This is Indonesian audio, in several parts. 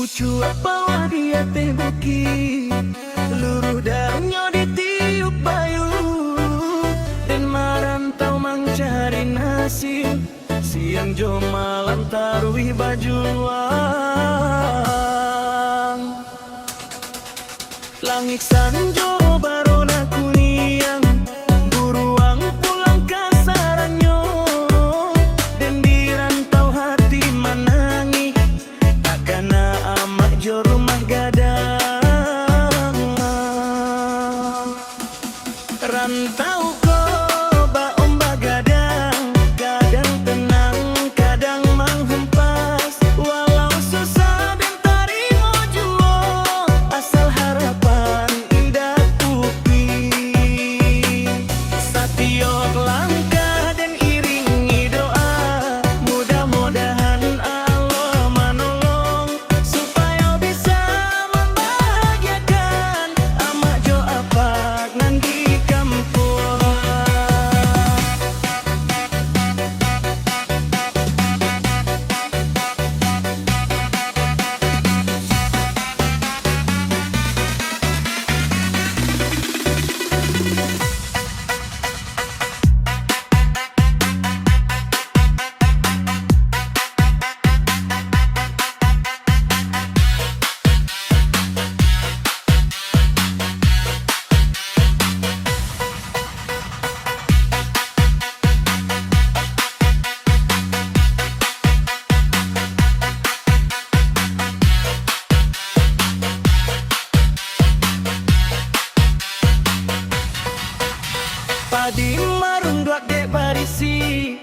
Cuak bawah dia teh buki, luruh daunnya ditiup bayu, dan marantau mencari nasi, siang jo malam taruhi baju luang. Langit sanjo barona kuniang, buruang pulang kasaranyo, dan di rantau hati menangi, takana amak jo rumah gadang. Rantau ko ba ombak gadang, kadang tenang, kadang menghempas, walau susah dan tarimo juo, asal harapan indah kupi. Satiok langkah dan iringi doa, mudah-mudahan Allah menolong, supaya bisa membahagiakan amak jo apak nan di kampung. Padi marunduak dek barisi,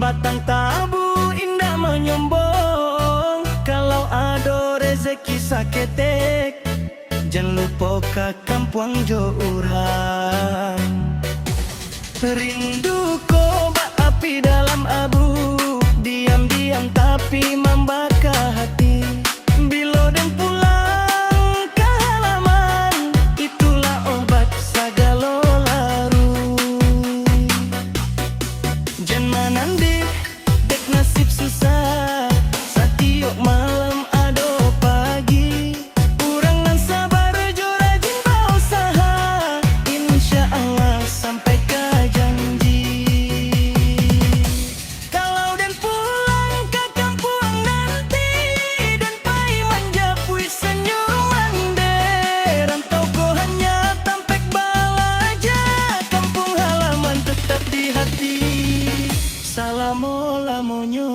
batang tabu indah menyombong. Kalau ada rezeki saketek, jangan lupa ke kampung jo urang. Rindu ko bak api dalam abu, diam-diam tapi membakar hati. Bila dan pulang ke halaman, itulah obat segala laru. Jangan menanding dek nasib susah, satiok malam ado pagi. Urang nan sabar jo rajin berusaha, insya Allah sampai ke janji. Kalau dan pulang ke kampung nanti, dan pai menjapui senyum mande. Rantau ko hanya tampek balaja, kampung halaman tetap di hati. Salamo-lamonyo.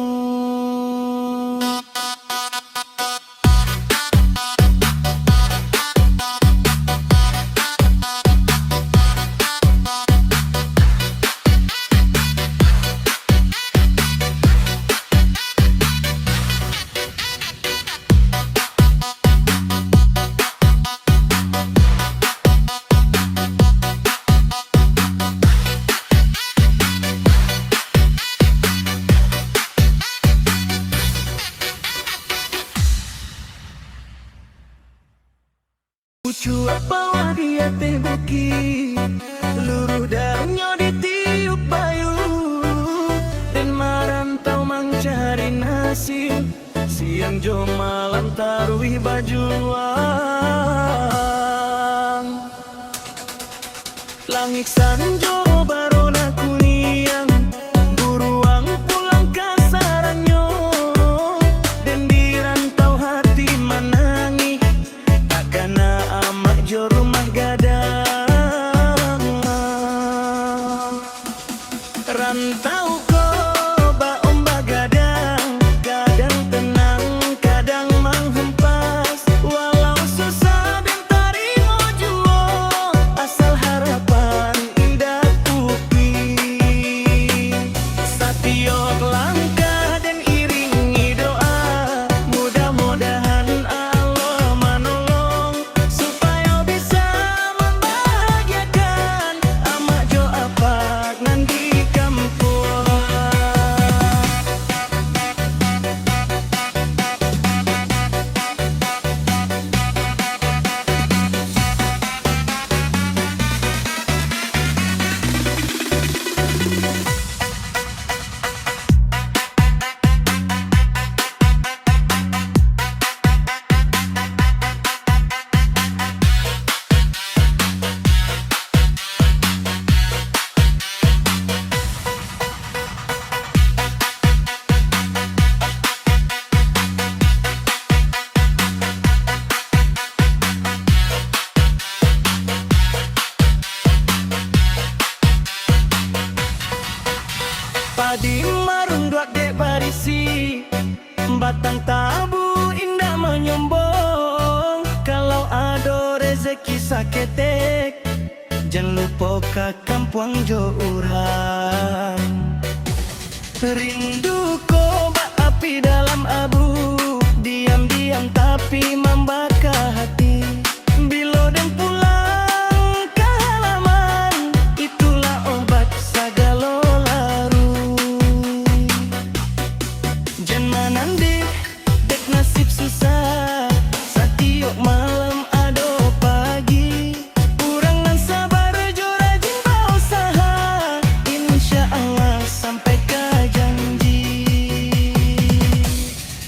Cuak bawah dia teh buki, luruh daunnya ditiup bayu, dan marantau mencari nasi, siang jo malam taruhi baju luang. Langit sanjo barona kuniang, buruang pulang kasaranyo, dan di rantau hati menangi, takana amak jo rumah gadang. Rantau ko ba ombak gadang, kadang tenang, kadang menghempas, walau susah dan tarimo juo, asal harapan indah nyombong. Kalau ada rezeki saketek, jangan lupa ke kampung jo urang. Rindu ko bak api dalam abu, diam-diam tapi membakar hati. Bila dan pulang ke halaman, itulah obat segala laru. Jangan nanti dek nasib susah, setiap malam ada pagi. Kurangan sabar jo rajin berusaha, insya Allah sampai ke janji.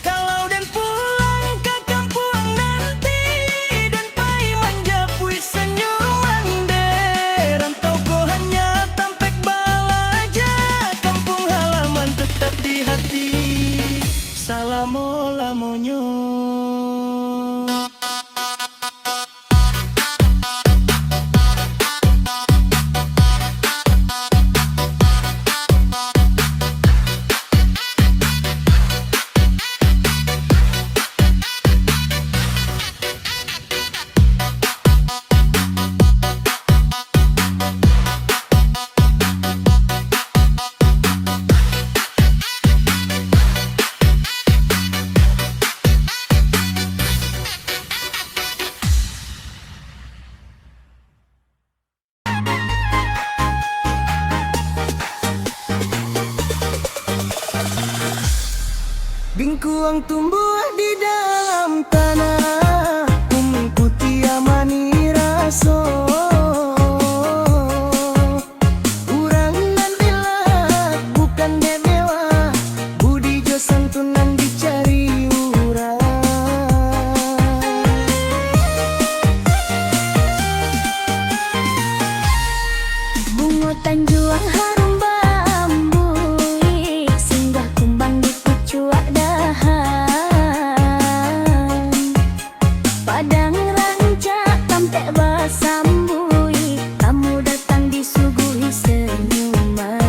Kalau dan pulang ke kampung nanti, dan pai menjapui senyuman de. Rantau ko hanya tampek balaja, kampung halaman tetap di hati. Salamo-lamonyo. Bingkuang tumbuh di dalam tanah, mengikuti amani raso. Urang nan bilang bukan demewa, budi jo santunan dicari urang. Bunga tanjuang harum bambu, singgah kumbang di pucuak Padang rancak tampek basambui, kamu datang disuguhi senyuman.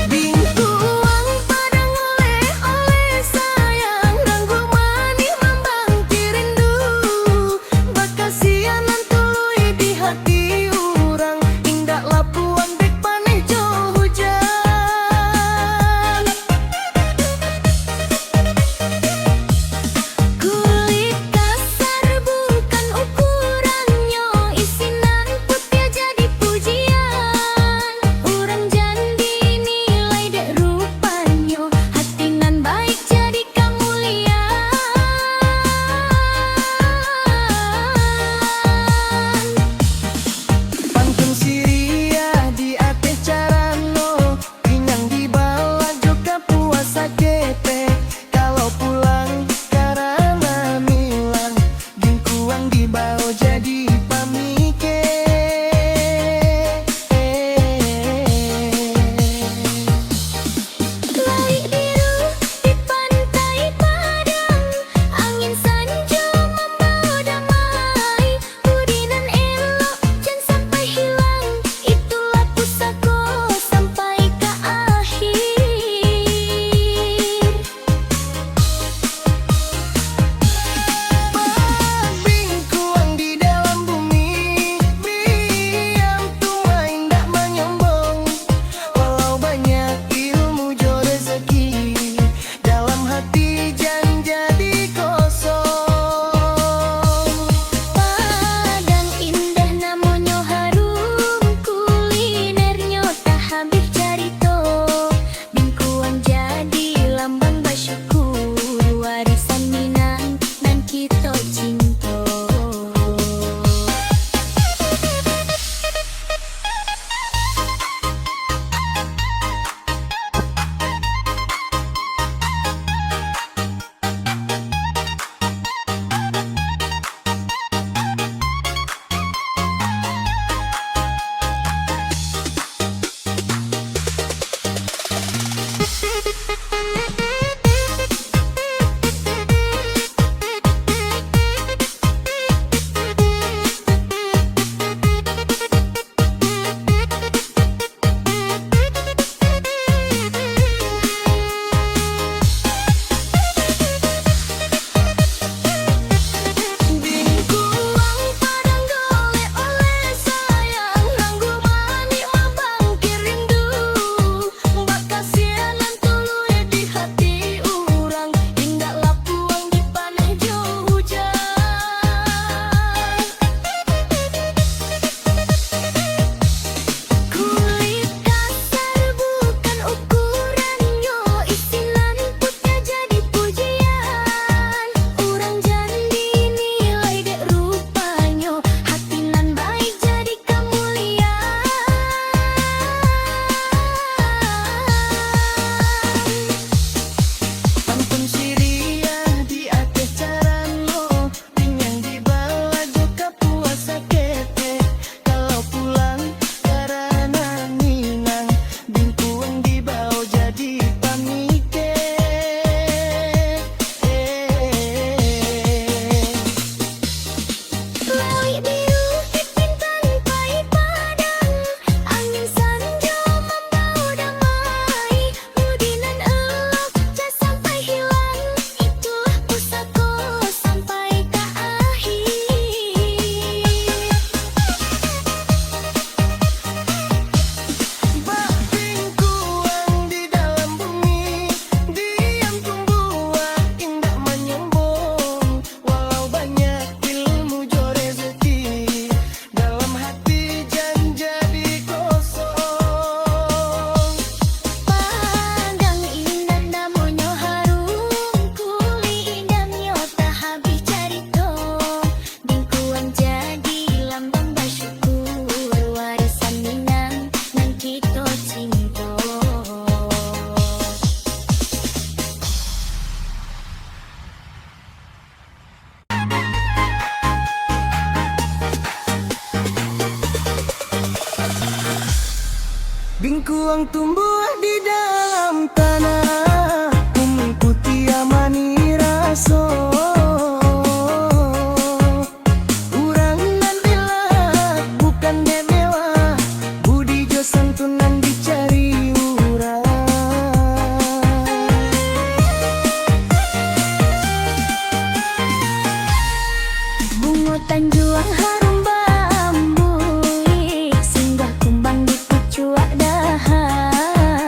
Bingkuang padang oleh-oleh sayang, ranggu manis membangkit rindu. Bakasianan tului di hati urang, indah lapuan dek paneh jo hujan. Kulit kasar bukan ukurannya, isinan putih jadi pujian. Urang jandi nilai dek rupanyo, hati nan baik jadi kemuliaan. Pantun siria di ate carano, pinang di bawah juga puasa ketek. Kalau pulang karena milang, bingkuang di bawah jadi pamike. Laik biru di pantai Padang, angin sanjo membawa damai. Budinan elok jangan sampai hilang, itulah pusako sampai ke akhir. Bingkuang di dalam bumi, diam tumai ndak menyombong. Walau banyak ilmu jo rezeki, dalam hati jangan jadi kosong. Padang indah namonyo harum, kulinernya tak habis carito. Bingkuang jadi lambang bersyukur, warisan Minang nan kita cinta. Lengkuang tumbuh di dalam tanah, kuning putih amani raso. Urang nan bilat bukan mewah, budi jo santunan dicari urang. Bungutan juang harum bambu, singgah kumbang di pucuk dahan.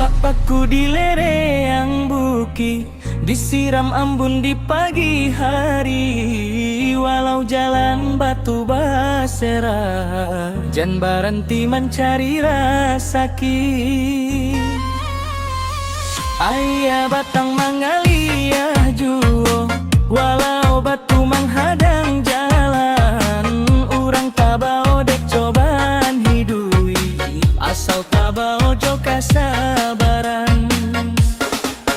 apaku di lereng buki, disiram embun di pagi hari. Walau jalan batu basera, jan berhenti mencari rasaki. Ayah batang mangalia juo, walau batu menghadang jalan. Urang tabao dek cobaan hidui, asal tabao jo kasabaran.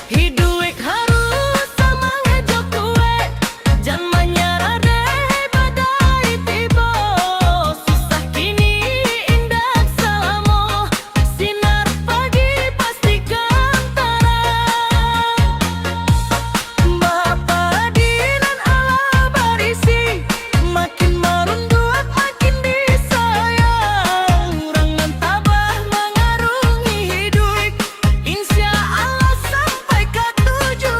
Hidup harus sama ngejok kue, jangan menyerah deh badai tiba. Susah kini indah selamo, sinar pagi pastikan terang. Bapa dinan ala barisi, makin merunduat makin disayang. Urang mentabah mengarungi hidup, insya Allah sampai ke tujuan.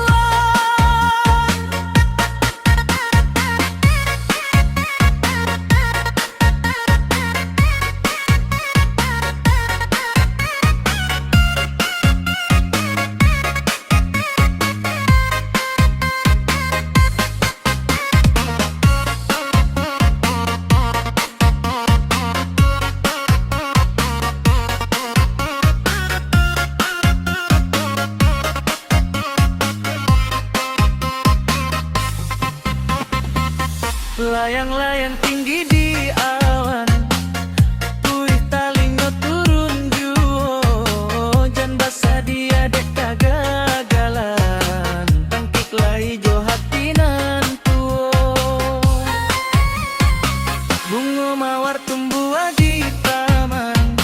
Layang-layang tinggi di awan, tuih talingo turun juo. Jan basa dia dek kagagalan, tangkik lai jo hatinan tuo. Bunga mawar tumbuh di taman,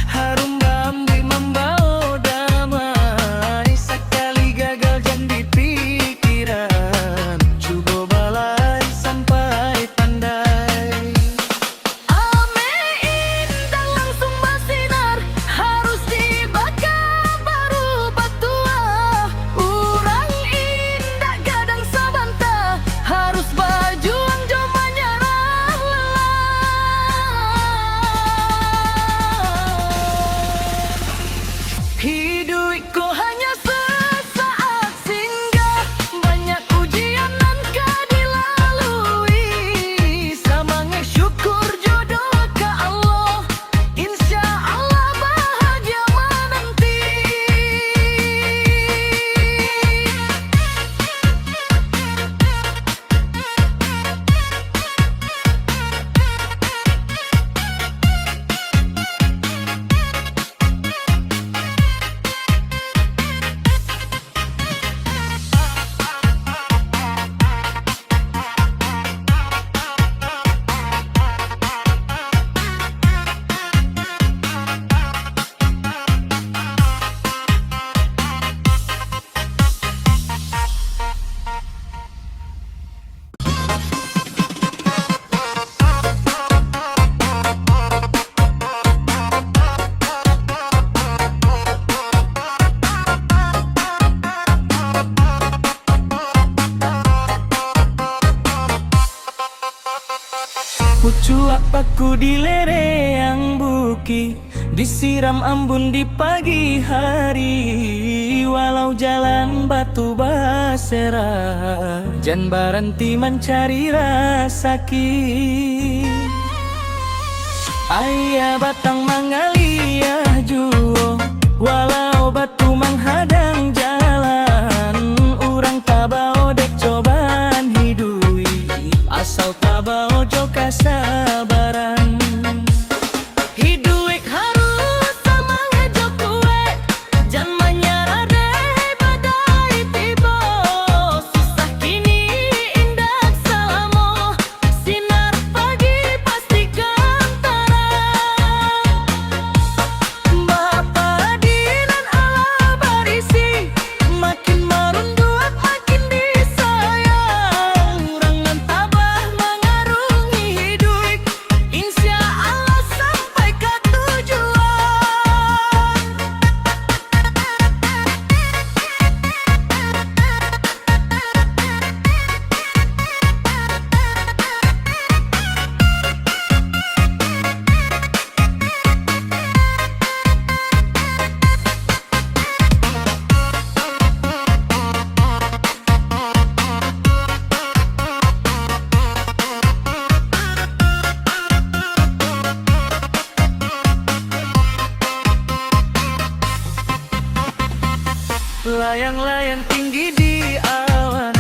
harum bambu membawa damai. Sekali gagal jan di pikiran, coba balai sampai pandai. Ame indah langsung bersinar, harus dibakar baru batua. Urang indah gadang sabanta, harus berjuang jo menyerah lelah. Hidupku hanya sesaat singgah, banyak ujian nan kah dilalui. Semangat syukur jodoh ke Allah, insya Allah bahagia menanti. Pucu apaku di lereng buki, disiram embun di pagi hari. Walau jalan batu basera, jan berhenti mencari rasaki. Ayah batang mangalia juo, walau batu menghadang jalan. Urang tabao dek cobaan hidui, asal tabao jo kasabaran. Hidup harus sama ngejok kue, jangan menyerah deh badai tiba. Susah kini indah selamo, sinar pagi pastikan terang. Bapa dinan Layang-layang tinggi di awan,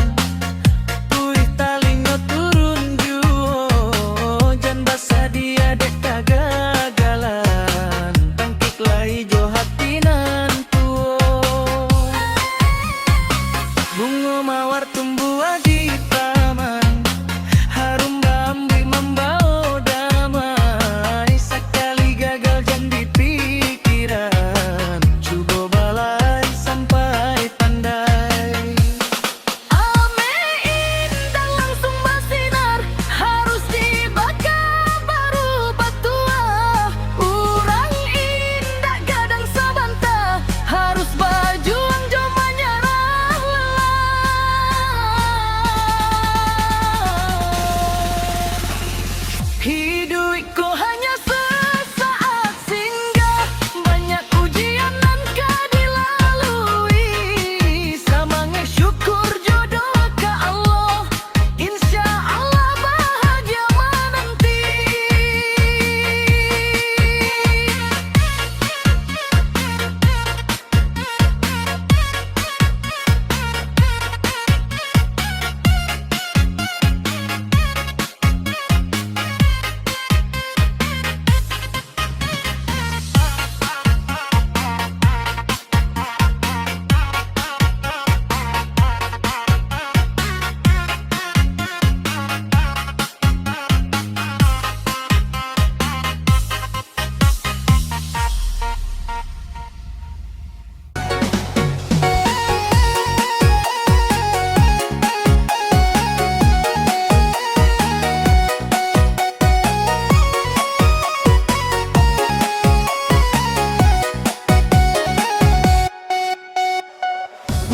puih talingo turun juo, jan basa dia dek kagagalan, tangkik lah ijo hati nan tuo. Bunga mawar tumbuh di taman, harum bambu membawa damai, sekali gagal jan di pikiran, coba balai sampai pandai. Ame indah langsung bersinar, harus dibakar baru batua. Urang indah gadang sabanta, harus berjuang jo menyerah lelah. Hidupku hanya sesaat singgah, banyak ujian nan ka dilalui. Semangat syukur jodoh ke Allah, insya Allah bahagia menanti.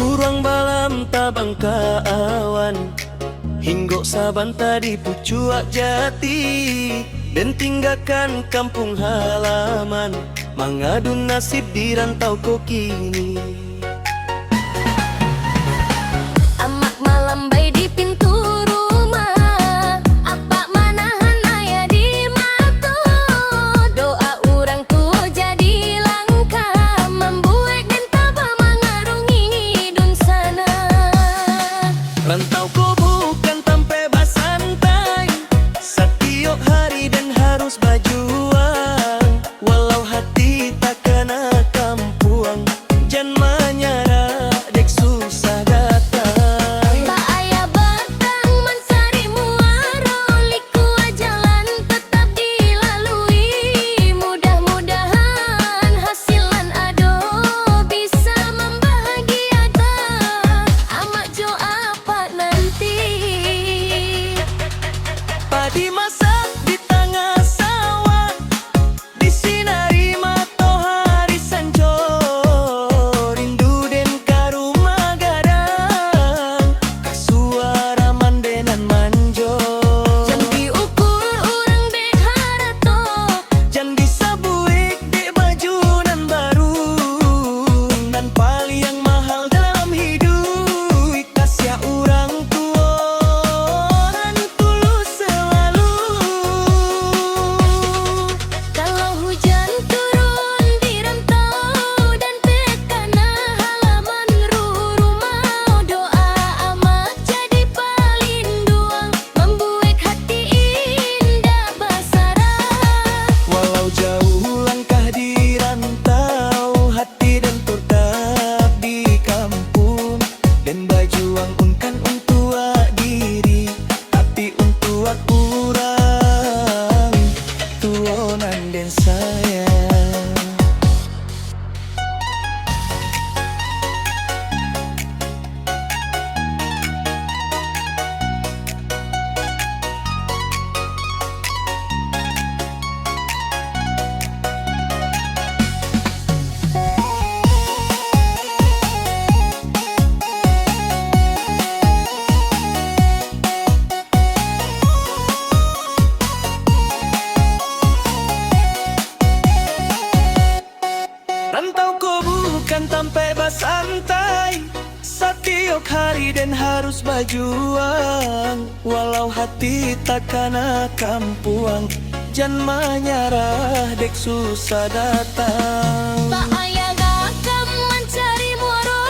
Burang balam tabang ka awan, hinggo saban tadi pucuak jati, dan tinggalkan kampung halaman, mengadu nasib di rantau ko kini. Amak malambai di pintu rumah, apa manahan ayah di mata. Doa orang tua jadi langkah, membuat dan tabah mengarungi hidung sana. Rantau ko bukan tempat bersantai, setiap hari dan harus berjuang, walau hati tak kena kampuang, jangan menyerah dek susah datang. Tak ayah batang mencari muara, liku jalan tetap dilalui. Mudah-mudahan hasilan ado bisa membahagiakan amak jo apa nanti. Padi masak di tengah sawah, disinari matahari sanjo, rindu den ka rumah gadang, ka suara mandenan manjo. Jam diukur orang dek harato, Jan bisa buik di baju nan baru, nan paling yang mahal dalam hidup, kasih orang tua nan tulus selalu. kalau hujan turun di rantau dan tekana halaman rumah, doa amak jadi palindung, membuat hati indah basarah. Walau jauh langkah di rantau, hati dan tetap di kampung, dan berjuang unkan untuk diri, tapi untuk kurang tuonan dan sayang. Rantau ko bukan sampai bersantai, setiap hari dan harus berjuang, walau hati tak kena kampuang, jangan menyerah dek susah datang. Tak ayah gakam mencari muara,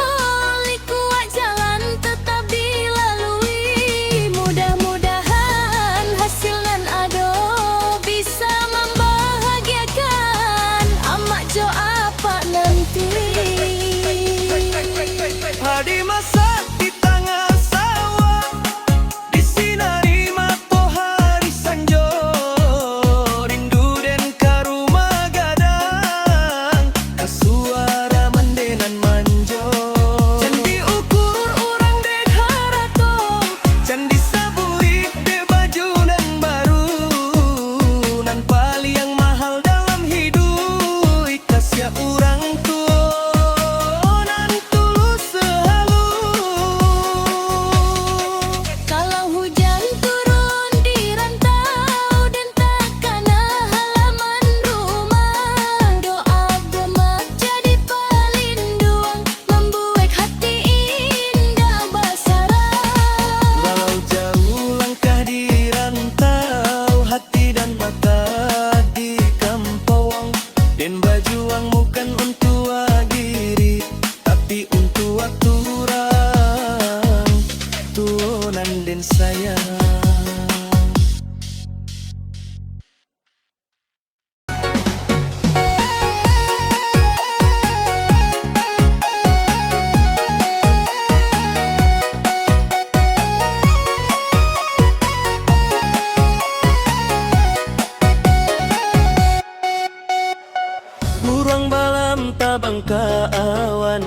ka awan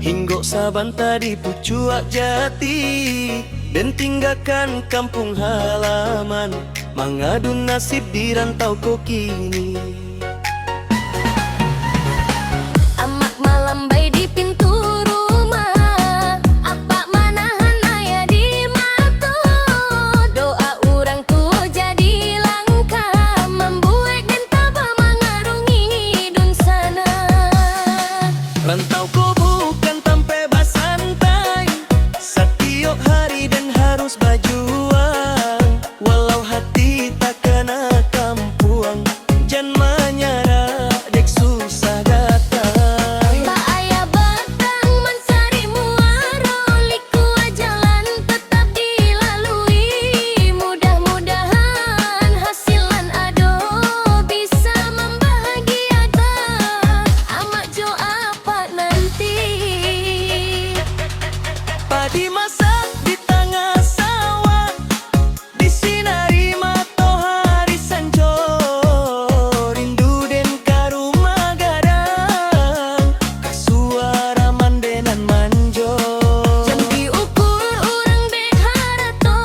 Hinggo saban tadi pucuak jati Dan tinggalkan kampung halaman Mengadu nasib di rantau ko kini Amak malambai di pintu rumah Apa manahan ayah di mata Doa orang tu jadi langkah Membuat dan tabah mengarungi hidun sana Rantau ko bukan tampe basantai Setiap hari dan harus berjuang Walau hati tak kena kampuang Jangan menyerah dek susah datang Tak ayah batang mencari muara Liku jalan tetap dilalui Mudah-mudahan hasilan ado bisa membahagiakan Amak jo apa nanti Padi masak di tengah sawah Disinari matahari sanjo Rindu den ka rumah gadang Kasuara mandenan manjo Jan diukur orang dek harato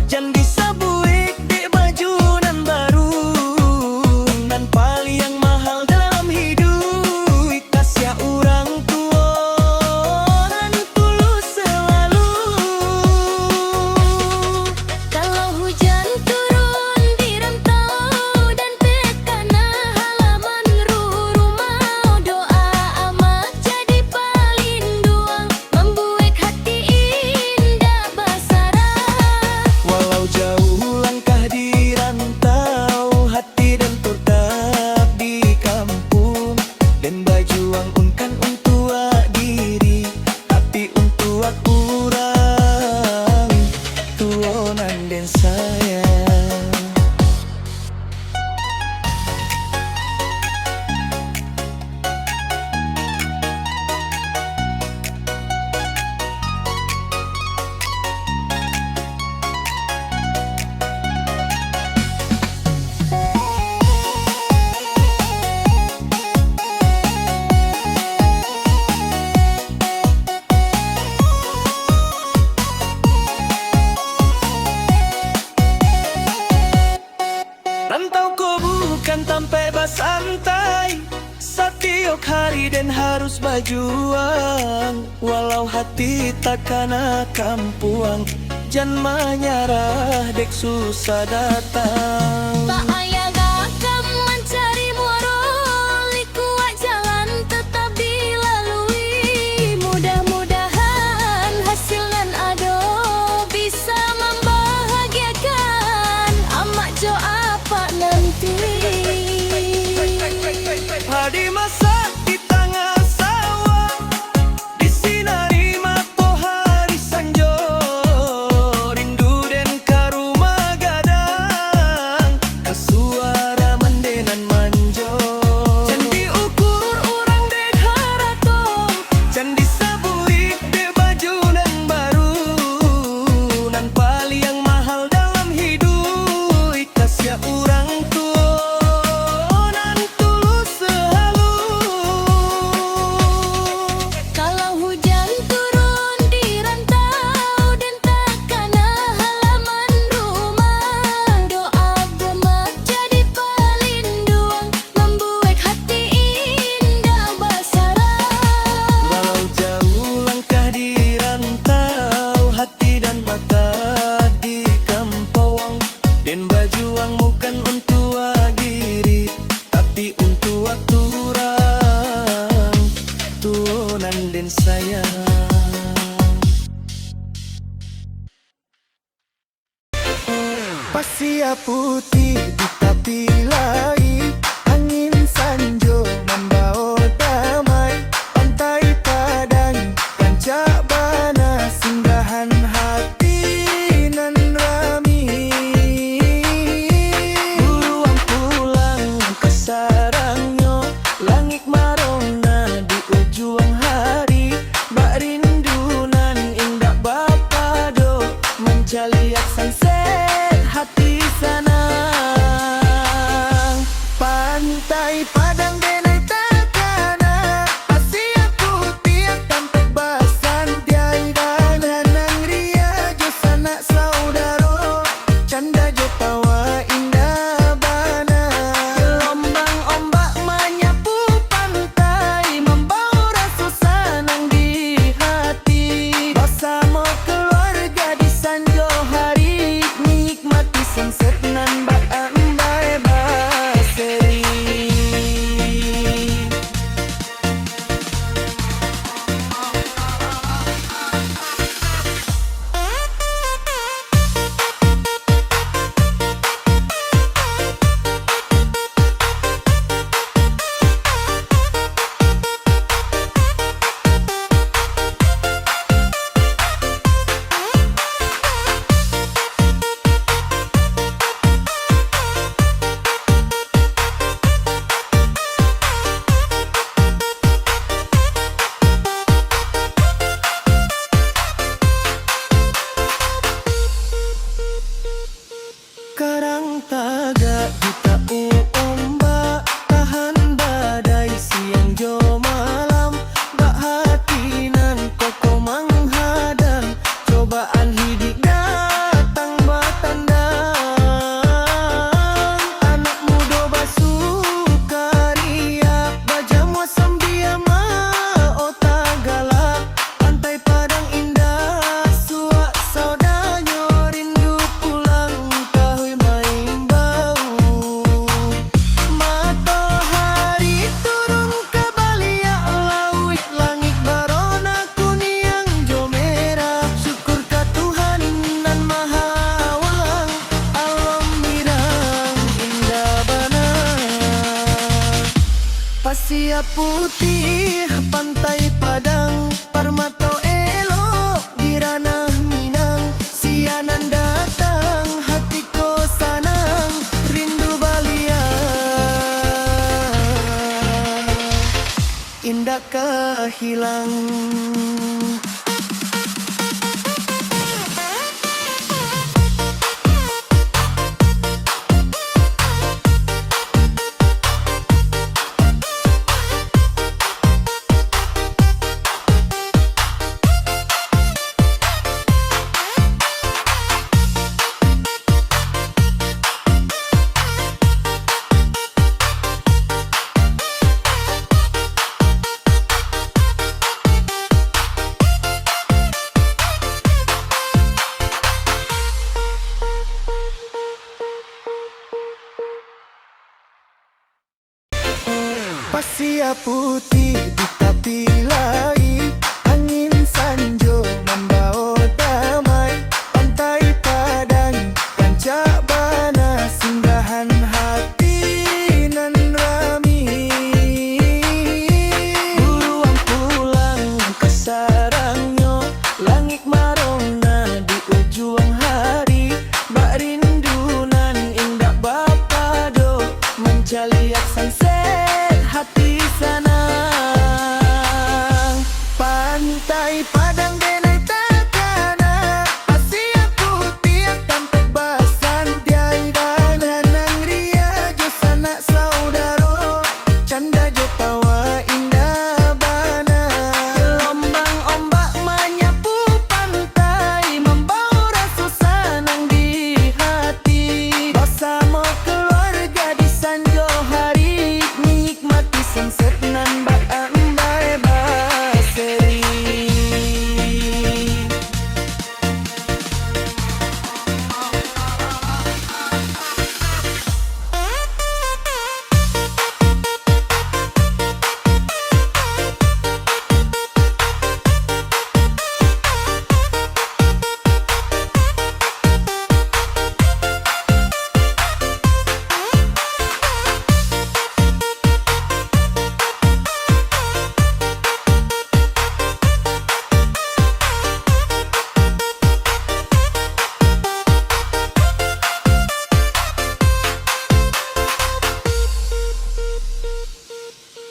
Jan disabuik dek baju nan baru Nan paling yang mahal dalam hidup Kasih orang tua nan tulus selalu Kalau hujan turun di rantau Dan pekana halaman rumah Doa amat jadi palinduang Membuat hati indah basarah Walau jauh langkah di rantau Hati dan tetap di kampung Dan berjuang unkan untuk diri Tapi untuk orang Tuonan dan sayang Rantau ko bukan tampe basantai Setiap hari dan harus berjuang Walau hati tak kena kampuang Jangan menyerah dek susah datang Tak ayah gagam mencari muara Liku jalan tetap dilalui Mudah-mudahan hasilan ado bisa membahagiakan Amak jo apa nanti Padi masak di tengah sawah Disinari matahari sanjo Rindu den ka rumah gadang Kasuara mandenan manjo Jan diukur orang dek harato Jan disabuik dek baju nan baru Nan paling yang mahal dalam hidup Kasih orang tua nan tulus selalu Kalau hujan turun di rantau Dan tak kena halaman rumah Doa gemak jadi palinduang Membuat hati indah basarah Walau jauh langkah di rantau Hati dan mata di kampung Dan berjuang bukan untuk diri Tapi untuk orang Tuonan dan sayang Pasir putih di tepi laut Angin sanjo membawa damai Pantai Padang Pancak Bana Singgahan hati nan rami Buruan juta ombak, tahan badai siang jo malam, bak hati nan koko menghadang, cobaan hidup datang batandang. Anak muda basukaria, bajamu sambia ma otak galak, pantai Padang indah, suak saudanyo rindu pulang kahui main bau. Matahari turun ke baliak laut, langit barona kuniang jo merah, syukur ka Tuhan nan maha walang, alam mirang indah bana. Pasir putih pantai Padang, Permata elok di ranah Minang, sianan datang hatiku sanang, rindu baliak indah kehilang. Pasir putih di tepi laut, angin sanjo membawa damai, pantai Padang pancak bana, singgahan hati nan rami. Buruan pulang ke sarangnya, langit marona di ujung hari, bak rindu nan indah bapado, mencaliak sunset hati sanang. Pantai Padang denai takana, pasir putih tampek basan tiada nanang ria jo sanak saudaro, canda jo tawa indah bana. Gelombang ombak menyapu pantai, membawa rasa sanang di hati, bersama keluarga di sanjo hari, nikmati sunset nan bak ambai baseri.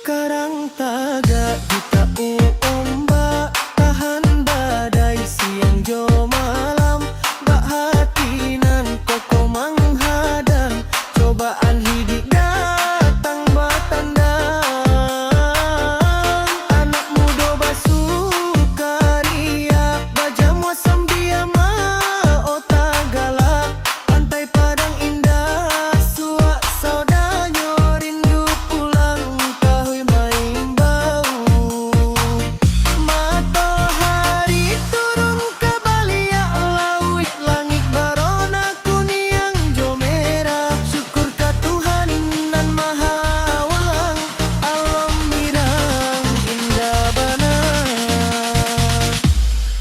Karang tagak juta ombak, tahan badai siang jo malam, bak hati nan koko menghadang, cobaan hidup datang batandang. Anak muda basukaria, bajamu sambia ma otak galak, pantai Padang indah, suak saudanyo rindu pulang kahui main bau. Matahari turun ke baliak laut, langit barona kuniang jo merah, syukur ka Tuhan nan maha walang, alam mirang indah bana.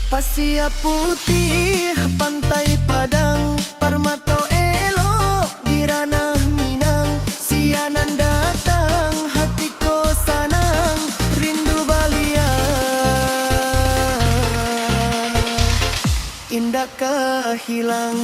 Pasir putih pantai Padang, Permata elok di ranah Minang, sianan datang hatiku sanang, rindu baliak indah kehilang.